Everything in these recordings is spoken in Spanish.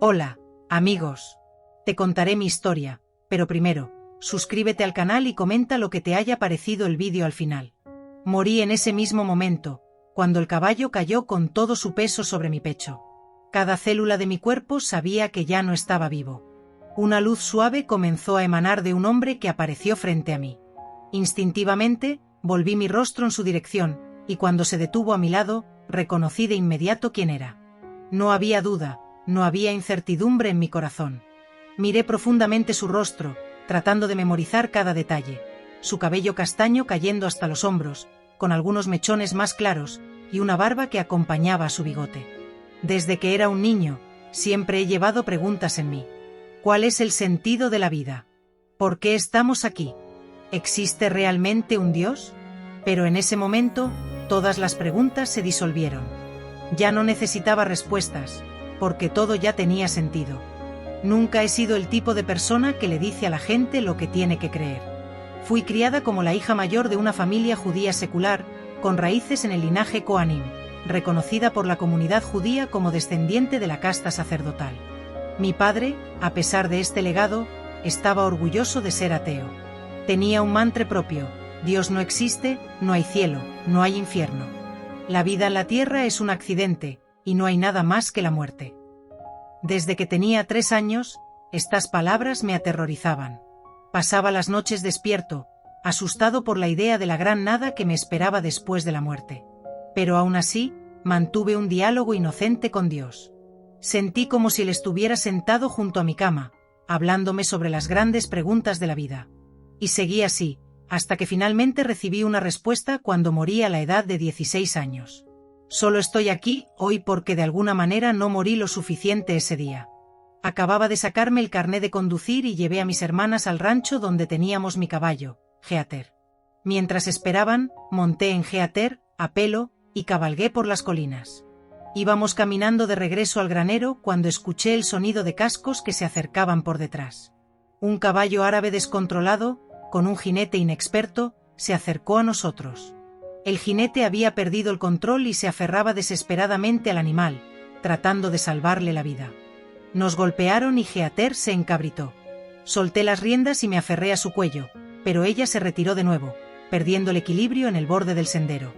Hola, amigos. Te contaré mi historia, pero primero, suscríbete al canal y comenta lo que te haya parecido el vídeo al final. Morí en ese mismo momento, cuando el caballo cayó con todo su peso sobre mi pecho. Cada célula de mi cuerpo sabía que ya no estaba vivo. Una luz suave comenzó a emanar de un hombre que apareció frente a mí. Instintivamente, volví mi rostro en su dirección, y cuando se detuvo a mi lado, reconocí de inmediato quién era. No había duda, no había incertidumbre en mi corazón. Miré profundamente su rostro, tratando de memorizar cada detalle. Su cabello castaño cayendo hasta los hombros, con algunos mechones más claros, y una barba que acompañaba a su bigote. Desde que era un niño, siempre he llevado preguntas en mí. ¿Cuál es el sentido de la vida? ¿Por qué estamos aquí? ¿Existe realmente un Dios? Pero en ese momento, todas las preguntas se disolvieron. Ya no necesitaba respuestas, porque todo ya tenía sentido. Nunca he sido el tipo de persona que le dice a la gente lo que tiene que creer. Fui criada como la hija mayor de una familia judía secular, con raíces en el linaje Kohanim, reconocida por la comunidad judía como descendiente de la casta sacerdotal. Mi padre, a pesar de este legado, estaba orgulloso de ser ateo. Tenía un mantra propio: Dios no existe, no hay cielo, no hay infierno. La vida en la tierra es un accidente, y no hay nada más que la muerte. Desde que tenía 3 años, estas palabras me aterrorizaban. Pasaba las noches despierto, asustado por la idea de la gran nada que me esperaba después de la muerte. Pero aún así, mantuve un diálogo inocente con Dios. Sentí como si él estuviera sentado junto a mi cama, hablándome sobre las grandes preguntas de la vida. Y seguí así, hasta que finalmente recibí una respuesta cuando morí a la edad de 16 años. Solo estoy aquí hoy porque de alguna manera no morí lo suficiente ese día. Acababa de sacarme el carné de conducir y llevé a mis hermanas al rancho donde teníamos mi caballo, Geater. Mientras esperaban, monté en Geater, a pelo, y cabalgué por las colinas. Íbamos caminando de regreso al granero cuando escuché el sonido de cascos que se acercaban por detrás. Un caballo árabe descontrolado, con un jinete inexperto, se acercó a nosotros. El jinete había perdido el control y se aferraba desesperadamente al animal, tratando de salvarle la vida. Nos golpearon y Geater se encabritó. Solté las riendas y me aferré a su cuello, pero ella se retiró de nuevo, perdiendo el equilibrio en el borde del sendero.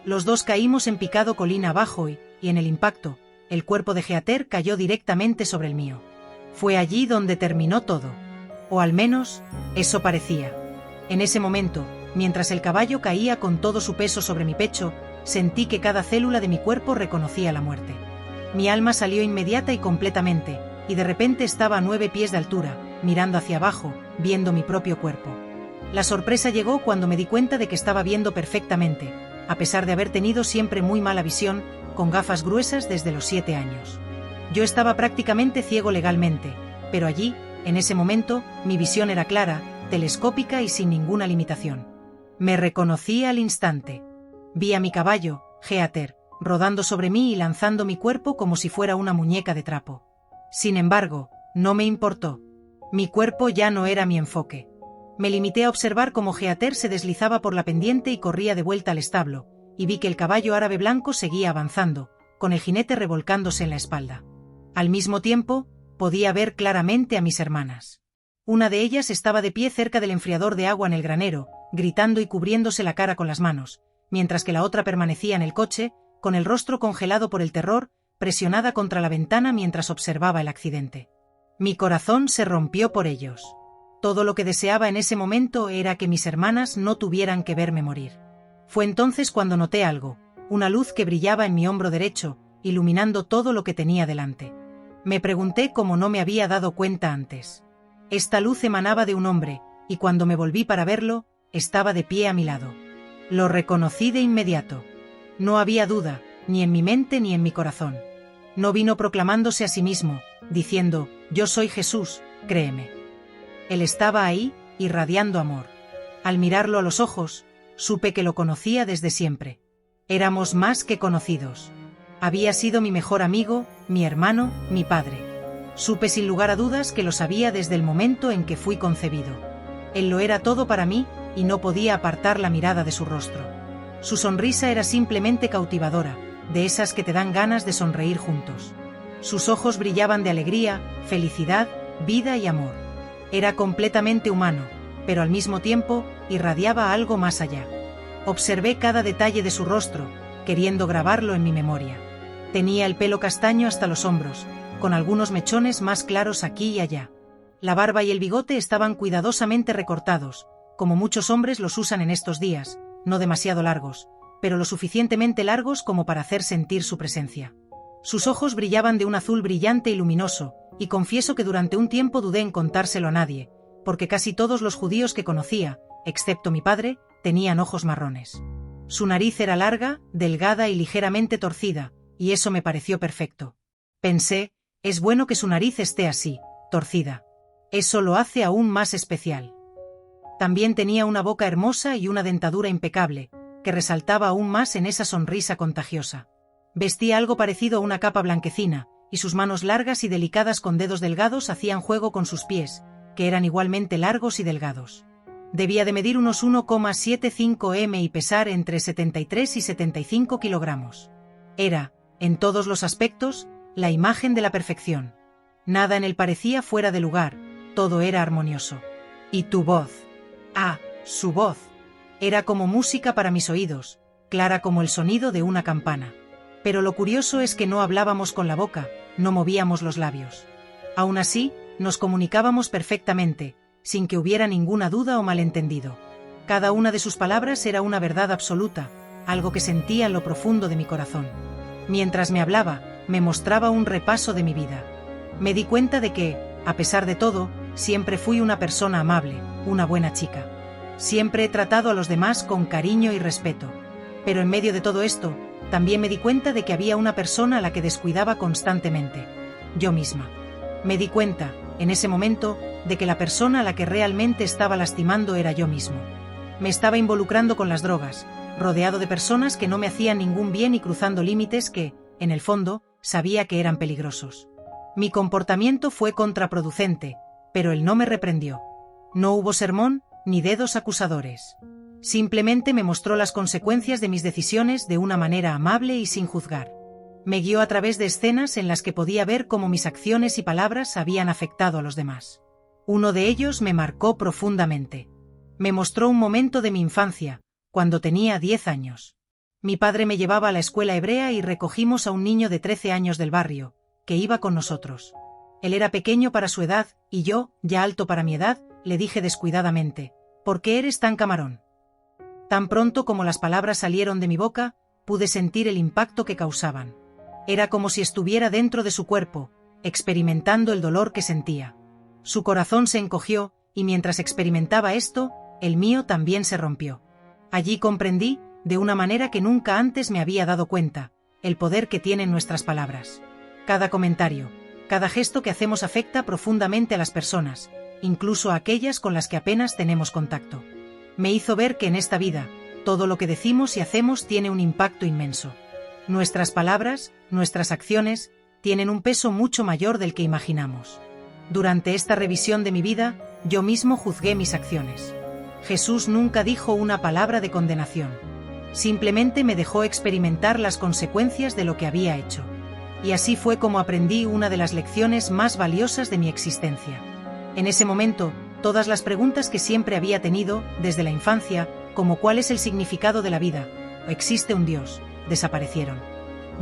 Los dos caímos en picado colina abajo y en el impacto, el cuerpo de Geater cayó directamente sobre el mío. Fue allí donde terminó todo. O al menos, eso parecía. En ese momento, mientras el caballo caía con todo su peso sobre mi pecho, sentí que cada célula de mi cuerpo reconocía la muerte. Mi alma salió inmediata y completamente, y de repente estaba a 9 pies de altura, mirando hacia abajo, viendo mi propio cuerpo. La sorpresa llegó cuando me di cuenta de que estaba viendo perfectamente, a pesar de haber tenido siempre muy mala visión, con gafas gruesas desde los 7 años. Yo estaba prácticamente ciego legalmente, pero allí, en ese momento, mi visión era clara, telescópica y sin ninguna limitación. Me reconocí al instante. Vi a mi caballo, Geater, rodando sobre mí y lanzando mi cuerpo como si fuera una muñeca de trapo. Sin embargo, no me importó. Mi cuerpo ya no era mi enfoque. Me limité a observar cómo Geater se deslizaba por la pendiente y corría de vuelta al establo, y vi que el caballo árabe blanco seguía avanzando, con el jinete revolcándose en la espalda. Al mismo tiempo, podía ver claramente a mis hermanas. Una de ellas estaba de pie cerca del enfriador de agua en el granero, gritando y cubriéndose la cara con las manos, mientras que la otra permanecía en el coche, con el rostro congelado por el terror, presionada contra la ventana mientras observaba el accidente. Mi corazón se rompió por ellos. Todo lo que deseaba en ese momento era que mis hermanas no tuvieran que verme morir. Fue entonces cuando noté algo, una luz que brillaba en mi hombro derecho, iluminando todo lo que tenía delante. Me pregunté cómo no me había dado cuenta antes. Esta luz emanaba de un hombre, y cuando me volví para verlo, estaba de pie a mi lado. Lo reconocí de inmediato. No había duda, ni en mi mente ni en mi corazón. No vino proclamándose a sí mismo, diciendo: «Yo soy Jesús, créeme». Él estaba ahí, irradiando amor. Al mirarlo a los ojos, supe que lo conocía desde siempre. Éramos más que conocidos. Había sido mi mejor amigo, mi hermano, mi padre. Supe sin lugar a dudas que lo sabía desde el momento en que fui concebido. Él lo era todo para mí, y no podía apartar la mirada de su rostro. Su sonrisa era simplemente cautivadora, de esas que te dan ganas de sonreír juntos. Sus ojos brillaban de alegría, felicidad, vida y amor. Era completamente humano, pero al mismo tiempo irradiaba algo más allá. Observé cada detalle de su rostro, queriendo grabarlo en mi memoria. Tenía el pelo castaño hasta los hombros, con algunos mechones más claros aquí y allá. La barba y el bigote estaban cuidadosamente recortados, como muchos hombres los usan en estos días, no demasiado largos, pero lo suficientemente largos como para hacer sentir su presencia. Sus ojos brillaban de un azul brillante y luminoso, y confieso que durante un tiempo dudé en contárselo a nadie, porque casi todos los judíos que conocía, excepto mi padre, tenían ojos marrones. Su nariz era larga, delgada y ligeramente torcida, y eso me pareció perfecto. Pensé, es bueno que su nariz esté así, torcida. Eso lo hace aún más especial. También tenía una boca hermosa y una dentadura impecable, que resaltaba aún más en esa sonrisa contagiosa. Vestía algo parecido a una capa blanquecina, y sus manos largas y delicadas con dedos delgados hacían juego con sus pies, que eran igualmente largos y delgados. Debía de medir unos 1,75 m y pesar entre 73 y 75 kilogramos. Era, en todos los aspectos, la imagen de la perfección. Nada en él parecía fuera de lugar, todo era armonioso. Y tu voz. Ah, su voz. Era como música para mis oídos, clara como el sonido de una campana. Pero lo curioso es que no hablábamos con la boca, no movíamos los labios. Aún así, nos comunicábamos perfectamente, sin que hubiera ninguna duda o malentendido. Cada una de sus palabras era una verdad absoluta, algo que sentía en lo profundo de mi corazón. Mientras me hablaba, me mostraba un repaso de mi vida. Me di cuenta de que, a pesar de todo, siempre fui una persona amable, una buena chica. Siempre he tratado a los demás con cariño y respeto. Pero en medio de todo esto, también me di cuenta de que había una persona a la que descuidaba constantemente. Yo misma. Me di cuenta, en ese momento, de que la persona a la que realmente estaba lastimando era yo mismo. Me estaba involucrando con las drogas, rodeado de personas que no me hacían ningún bien y cruzando límites que, en el fondo, sabía que eran peligrosos. Mi comportamiento fue contraproducente, pero él no me reprendió. No hubo sermón, ni dedos acusadores. Simplemente me mostró las consecuencias de mis decisiones de una manera amable y sin juzgar. Me guió a través de escenas en las que podía ver cómo mis acciones y palabras habían afectado a los demás. Uno de ellos me marcó profundamente. Me mostró un momento de mi infancia, cuando tenía 10 años. Mi padre me llevaba a la escuela hebrea y recogimos a un niño de 13 años del barrio, que iba con nosotros. Él era pequeño para su edad, y yo, ya alto para mi edad, le dije descuidadamente, ¿por qué eres tan camarón? Tan pronto como las palabras salieron de mi boca, pude sentir el impacto que causaban. Era como si estuviera dentro de su cuerpo, experimentando el dolor que sentía. Su corazón se encogió, y mientras experimentaba esto, el mío también se rompió. Allí comprendí, de una manera que nunca antes me había dado cuenta, el poder que tienen nuestras palabras. Cada comentario, cada gesto que hacemos afecta profundamente a las personas, incluso a aquellas con las que apenas tenemos contacto. Me hizo ver que en esta vida, todo lo que decimos y hacemos tiene un impacto inmenso. Nuestras palabras, nuestras acciones, tienen un peso mucho mayor del que imaginamos. Durante esta revisión de mi vida, yo mismo juzgué mis acciones. Jesús nunca dijo una palabra de condenación. Simplemente me dejó experimentar las consecuencias de lo que había hecho. Y así fue como aprendí una de las lecciones más valiosas de mi existencia. En ese momento, todas las preguntas que siempre había tenido, desde la infancia, como ¿cuál es el significado de la vida? ¿O existe un Dios?, desaparecieron.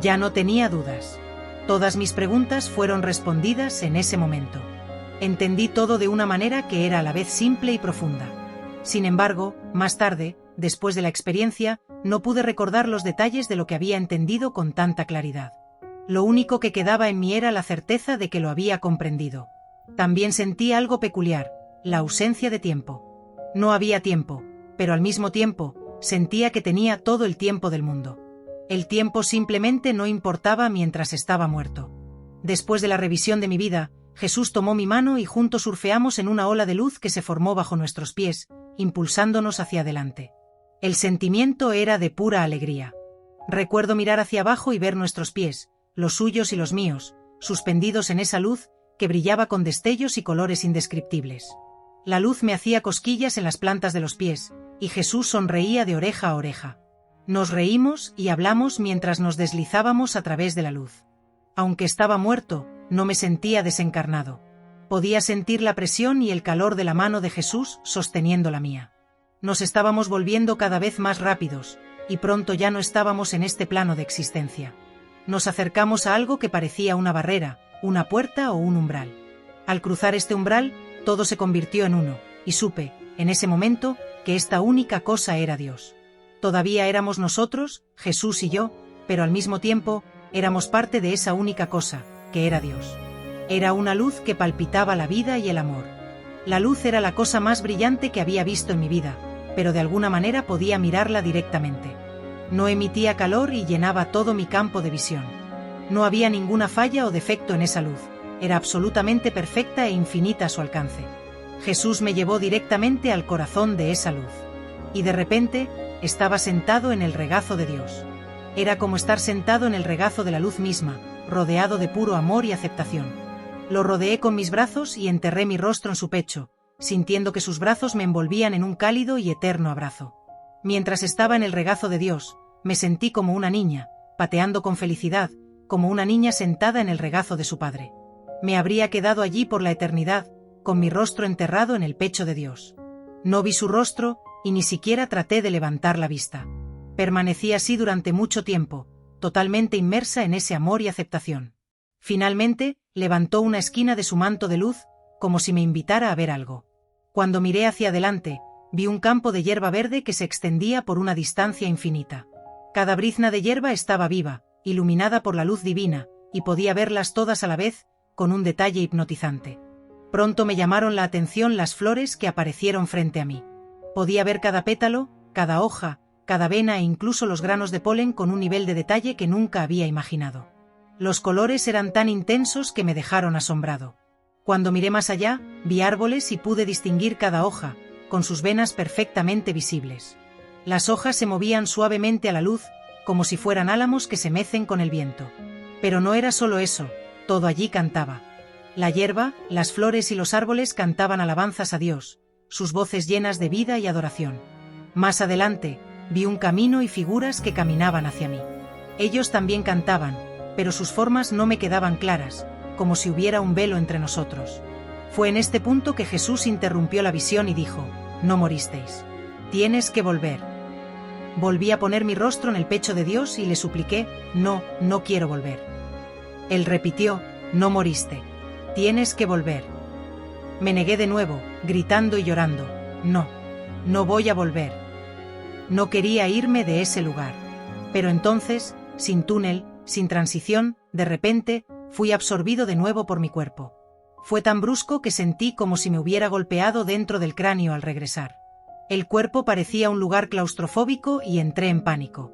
Ya no tenía dudas. Todas mis preguntas fueron respondidas en ese momento. Entendí todo de una manera que era a la vez simple y profunda. Sin embargo, más tarde, después de la experiencia, no pude recordar los detalles de lo que había entendido con tanta claridad. Lo único que quedaba en mí era la certeza de que lo había comprendido. También sentí algo peculiar, la ausencia de tiempo. No había tiempo, pero al mismo tiempo, sentía que tenía todo el tiempo del mundo. El tiempo simplemente no importaba mientras estaba muerto. Después de la revisión de mi vida, Jesús tomó mi mano y juntos surfeamos en una ola de luz que se formó bajo nuestros pies, impulsándonos hacia adelante. El sentimiento era de pura alegría. Recuerdo mirar hacia abajo y ver nuestros pies, los suyos y los míos, suspendidos en esa luz, que brillaba con destellos y colores indescriptibles. La luz me hacía cosquillas en las plantas de los pies, y Jesús sonreía de oreja a oreja. Nos reímos y hablamos mientras nos deslizábamos a través de la luz. Aunque estaba muerto, no me sentía desencarnado. Podía sentir la presión y el calor de la mano de Jesús sosteniendo la mía. Nos estábamos volviendo cada vez más rápidos, y pronto ya no estábamos en este plano de existencia. Nos acercamos a algo que parecía una barrera, una puerta o un umbral. Al cruzar este umbral, todo se convirtió en uno, y supe, en ese momento, que esta única cosa era Dios. Todavía éramos nosotros, Jesús y yo, pero al mismo tiempo, éramos parte de esa única cosa, que era Dios. Era una luz que palpitaba la vida y el amor. La luz era la cosa más brillante que había visto en mi vida, pero de alguna manera podía mirarla directamente. No emitía calor y llenaba todo mi campo de visión. No había ninguna falla o defecto en esa luz, era absolutamente perfecta e infinita a su alcance. Jesús me llevó directamente al corazón de esa luz. Y de repente, estaba sentado en el regazo de Dios. Era como estar sentado en el regazo de la luz misma, rodeado de puro amor y aceptación. Lo rodeé con mis brazos y enterré mi rostro en su pecho, sintiendo que sus brazos me envolvían en un cálido y eterno abrazo. Mientras estaba en el regazo de Dios, me sentí como una niña, pateando con felicidad, como una niña sentada en el regazo de su padre. Me habría quedado allí por la eternidad, con mi rostro enterrado en el pecho de Dios. No vi su rostro, y ni siquiera traté de levantar la vista. Permanecí así durante mucho tiempo, totalmente inmersa en ese amor y aceptación. Finalmente, levantó una esquina de su manto de luz, como si me invitara a ver algo. Cuando miré hacia adelante, vi un campo de hierba verde que se extendía por una distancia infinita. Cada brizna de hierba estaba viva, iluminada por la luz divina, y podía verlas todas a la vez, con un detalle hipnotizante. Pronto me llamaron la atención las flores que aparecieron frente a mí. Podía ver cada pétalo, cada hoja, cada vena e incluso los granos de polen con un nivel de detalle que nunca había imaginado. Los colores eran tan intensos que me dejaron asombrado. Cuando miré más allá, vi árboles y pude distinguir cada hoja, con sus venas perfectamente visibles. Las hojas se movían suavemente a la luz, como si fueran álamos que se mecen con el viento. Pero no era solo eso, todo allí cantaba. La hierba, las flores y los árboles cantaban alabanzas a Dios, sus voces llenas de vida y adoración. Más adelante, vi un camino y figuras que caminaban hacia mí. Ellos también cantaban, pero sus formas no me quedaban claras, como si hubiera un velo entre nosotros. Fue en este punto que Jesús interrumpió la visión y dijo: «No moristeis. Tienes que volver». Volví a poner mi rostro en el pecho de Dios y le supliqué: «No, no quiero volver». Él repitió: «No moriste. Tienes que volver». Me negué de nuevo, gritando y llorando: «No, no voy a volver». No quería irme de ese lugar. Pero entonces, sin túnel, sin transición, de repente, fui absorbido de nuevo por mi cuerpo. Fue tan brusco que sentí como si me hubiera golpeado dentro del cráneo al regresar. El cuerpo parecía un lugar claustrofóbico y entré en pánico.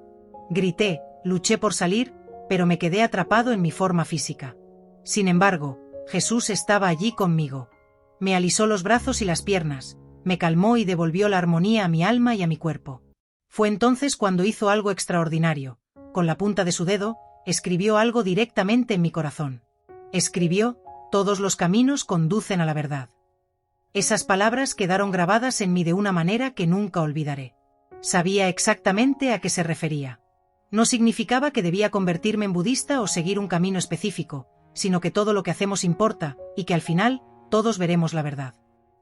Grité, luché por salir, pero me quedé atrapado en mi forma física. Sin embargo, Jesús estaba allí conmigo. Me alisó los brazos y las piernas, me calmó y devolvió la armonía a mi alma y a mi cuerpo. Fue entonces cuando hizo algo extraordinario. Con la punta de su dedo, escribió algo directamente en mi corazón. Escribió: «Todos los caminos conducen a la verdad». Esas palabras quedaron grabadas en mí de una manera que nunca olvidaré. Sabía exactamente a qué se refería. No significaba que debía convertirme en budista o seguir un camino específico, sino que todo lo que hacemos importa, y que al final, todos veremos la verdad.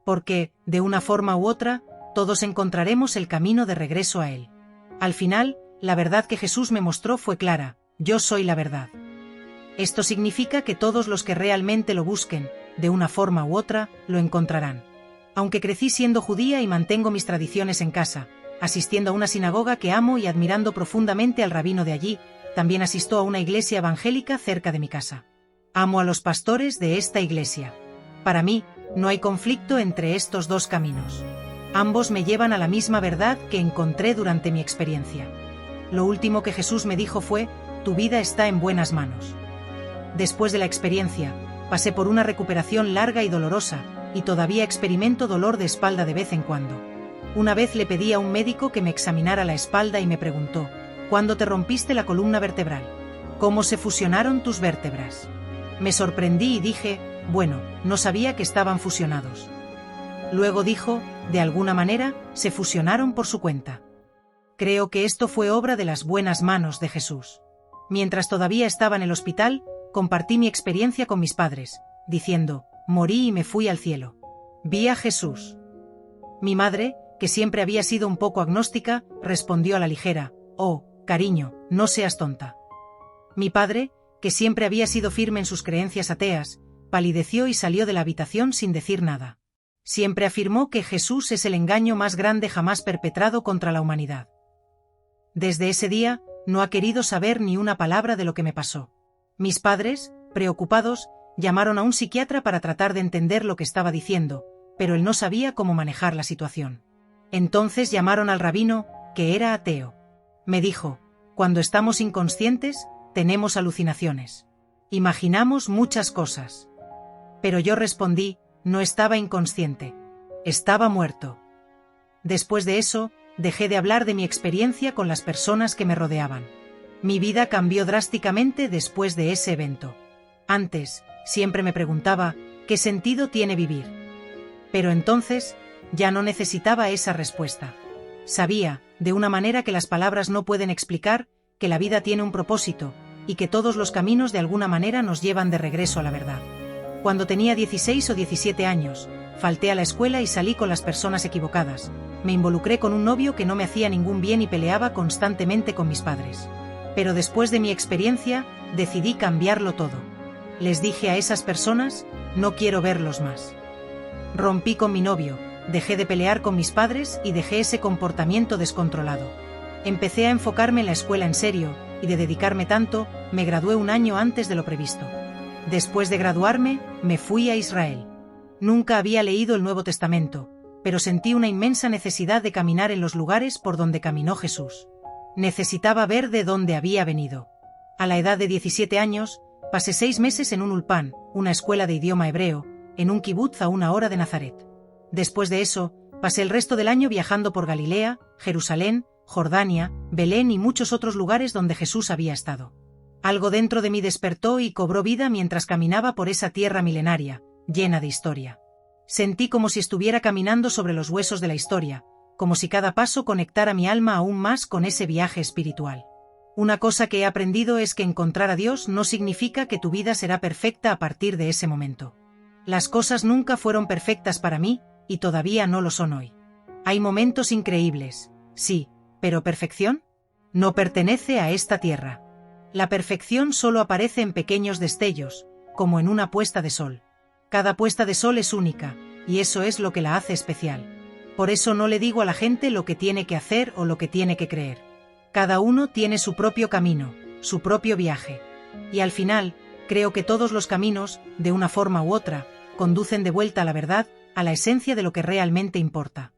Porque, de una forma u otra, todos encontraremos el camino de regreso a Él. Al final, la verdad que Jesús me mostró fue clara: yo soy la verdad. Esto significa que todos los que realmente lo busquen, de una forma u otra, lo encontrarán. Aunque crecí siendo judía y mantengo mis tradiciones en casa, asistiendo a una sinagoga que amo y admirando profundamente al rabino de allí, también asisto a una iglesia evangélica cerca de mi casa. Amo a los pastores de esta iglesia. Para mí, no hay conflicto entre estos dos caminos. Ambos me llevan a la misma verdad que encontré durante mi experiencia. Lo último que Jesús me dijo fue: «Tu vida está en buenas manos». Después de la experiencia, pasé por una recuperación larga y dolorosa, y todavía experimento dolor de espalda de vez en cuando. Una vez le pedí a un médico que me examinara la espalda y me preguntó: «¿Cuándo te rompiste la columna vertebral? ¿Cómo se fusionaron tus vértebras?». Me sorprendí y dije: «Bueno, no sabía que estaban fusionados». Luego dijo: «De alguna manera, se fusionaron por su cuenta». Creo que esto fue obra de las buenas manos de Jesús. Mientras todavía estaba en el hospital, compartí mi experiencia con mis padres, diciendo, morí y me fui al cielo. Vi a Jesús. Mi madre, que siempre había sido un poco agnóstica, respondió a la ligera, oh, cariño, no seas tonta. Mi padre, que siempre había sido firme en sus creencias ateas, palideció y salió de la habitación sin decir nada. Siempre afirmó que Jesús es el engaño más grande jamás perpetrado contra la humanidad. Desde ese día, no ha querido saber ni una palabra de lo que me pasó. Mis padres, preocupados, llamaron a un psiquiatra para tratar de entender lo que estaba diciendo, pero él no sabía cómo manejar la situación. Entonces llamaron al rabino, que era ateo. Me dijo, cuando estamos inconscientes, tenemos alucinaciones. Imaginamos muchas cosas. Pero yo respondí, no estaba inconsciente. Estaba muerto. Después de eso, dejé de hablar de mi experiencia con las personas que me rodeaban. Mi vida cambió drásticamente después de ese evento. Antes, siempre me preguntaba, ¿qué sentido tiene vivir? Pero entonces, ya no necesitaba esa respuesta. Sabía, de una manera que las palabras no pueden explicar, que la vida tiene un propósito, y que todos los caminos de alguna manera nos llevan de regreso a la verdad. Cuando tenía 16 o 17 años, falté a la escuela y salí con las personas equivocadas. Me involucré con un novio que no me hacía ningún bien y peleaba constantemente con mis padres. Pero después de mi experiencia, decidí cambiarlo todo. Les dije a esas personas, no quiero verlos más. Rompí con mi novio, dejé de pelear con mis padres y dejé ese comportamiento descontrolado. Empecé a enfocarme en la escuela en serio, y de dedicarme tanto, me gradué un año antes de lo previsto. Después de graduarme, me fui a Israel. Nunca había leído el Nuevo Testamento, pero sentí una inmensa necesidad de caminar en los lugares por donde caminó Jesús. Necesitaba ver de dónde había venido. A la edad de 17 años, pasé 6 meses en un ulpan, una escuela de idioma hebreo, en un kibutz a 1 hora de Nazaret. Después de eso, pasé el resto del año viajando por Galilea, Jerusalén, Jordania, Belén y muchos otros lugares donde Jesús había estado. Algo dentro de mí despertó y cobró vida mientras caminaba por esa tierra milenaria, llena de historia. Sentí como si estuviera caminando sobre los huesos de la historia, como si cada paso conectara mi alma aún más con ese viaje espiritual. Una cosa que he aprendido es que encontrar a Dios no significa que tu vida será perfecta a partir de ese momento. Las cosas nunca fueron perfectas para mí, y todavía no lo son hoy. Hay momentos increíbles, sí, pero ¿perfección? No pertenece a esta tierra. La perfección solo aparece en pequeños destellos, como en una puesta de sol. Cada puesta de sol es única, y eso es lo que la hace especial. Por eso no le digo a la gente lo que tiene que hacer o lo que tiene que creer. Cada uno tiene su propio camino, su propio viaje. Y al final, creo que todos los caminos, de una forma u otra, conducen de vuelta a la verdad, a la esencia de lo que realmente importa.